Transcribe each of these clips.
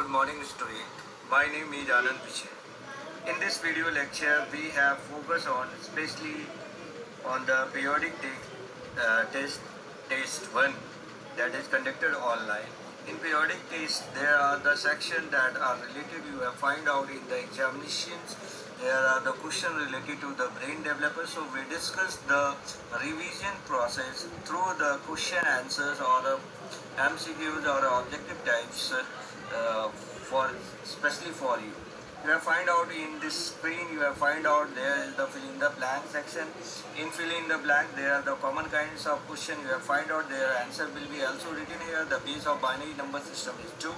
good morning student. My name is Anand Piche. In this video lecture, we have focused on especially on the test 1 that is conducted online. In periodic test, there are the sections that are related you have find out in the examinations. There are the questions related to the brain developer. So we discuss the revision process through the question answers or the MCQs or objective types for especially for you. You have find out in this screen, you have find out there is the fill in the blank section. In fill in the blank, there are the common kinds of question. You have find out their answer will be also written here. The base of binary number system is 2.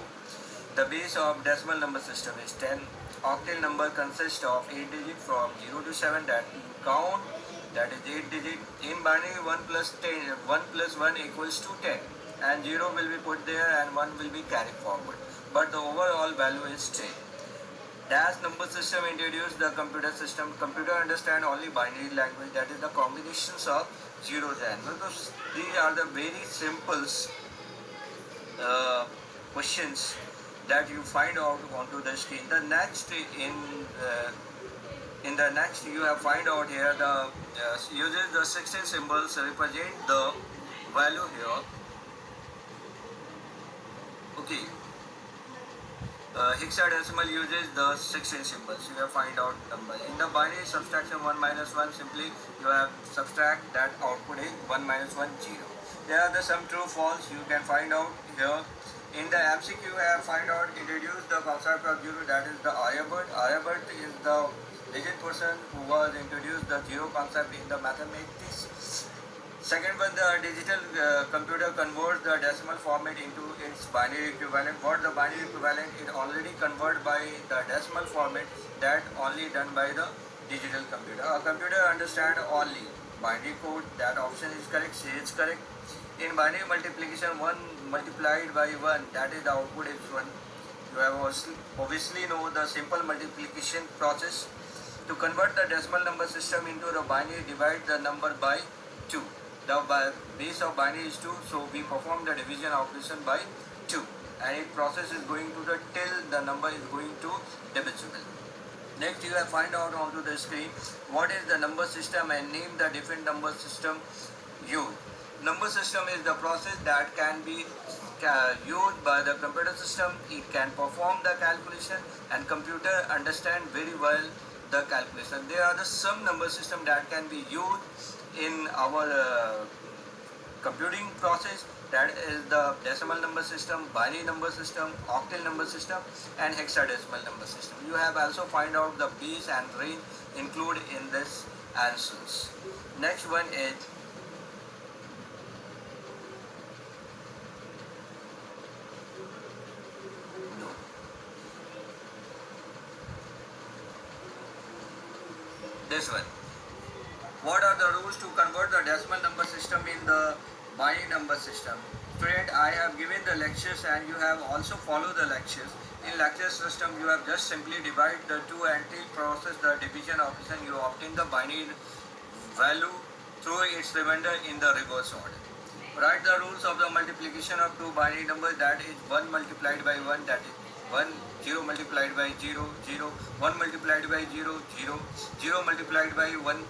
The base of decimal number system is 10. Octal number consists of 8 digits from 0 to 7 that count, that is 8 digit. In binary 1 plus 10, 1 plus 1 equals to 10, and 0 will be put there and 1 will be carried forward. But the overall value is 10. Dash number system introduced the computer system. Computer understand only binary language, that is the combinations of zeros and ones. These are the very simple questions that you find out onto the screen. The next in the next you have find out here the uses the 16 symbols represent the value here. Okay. Hexadecimal uses the 16 symbols. You have find out number. In the binary subtraction 1 minus 1, simply you have subtract that output is 1 minus 1 0. There are the some true false you can find out here. In the MCQ you have find out introduce the concept of 0, that is the Aryabhat. Aryabhat is the legend person who was introduced the 0 concept in the mathematics. Second one, the digital computer converts the decimal format into its binary equivalent. What the binary equivalent is already converted by the decimal format, that only done by the digital computer. A computer understand only binary code. That option is correct. C is correct. In binary multiplication, 1 multiplied by 1, that is the output is 1. You have obviously know the simple multiplication process. To convert the decimal number system into the binary, divide the number by 2. The base of binary is 2, so we perform the division operation by 2, and its process is going to the till the number is going to divisible. Next you have find out onto the screen what is the number system and name the different number system used. Number system is the process that can be used by the computer system. It can perform the calculation and computer understand very well the calculation. There are the some number system that can be used in our computing process, that is the decimal number system, binary number system, octal number system, and hexadecimal number system. You have also find out the base and range included in this answers. Next one is this one. What are the rules to convert the decimal number system in the binary number system? Student, I have given the lectures and you have also followed the lectures. In lecture system, you have just simply divide the two until process the division operation. You obtain the binary value through its remainder in the reverse order. Write the rules of the multiplication of two binary numbers, that is 1 multiplied by 1, that is 1, 0 multiplied by 0, 0, 1 multiplied by 0, 0, 0 multiplied by 1, 0.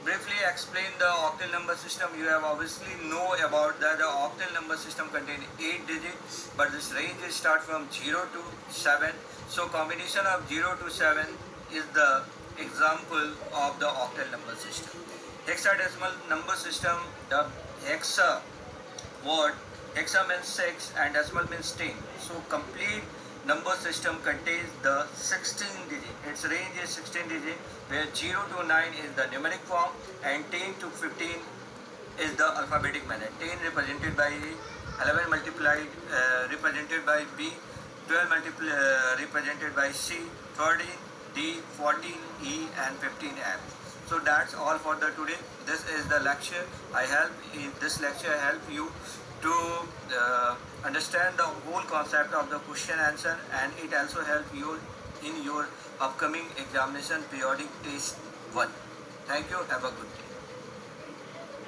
Briefly explain the octal number system. You have obviously know about that the octal number system contains 8 digits, but this range is start from 0 to 7. So combination of 0 to 7 is the example of the octal number system. Hexadecimal number system, the hexa word, hexa means 6 and decimal means 10. So complete number system contains the 16 digit. Its range is 16 digit, where 0 to 9 is the numeric form and 10 to 15 is the alphabetic manner. 10 represented by A, 11 multiplied represented by B, 12 represented by C, 13 D, 14 E, and 15 F. So that's all for the today. This is the lecture. This lecture help you to understand the whole concept of the question answer, and it also help you in your upcoming examination periodic test 1. Thank you. Have a good day.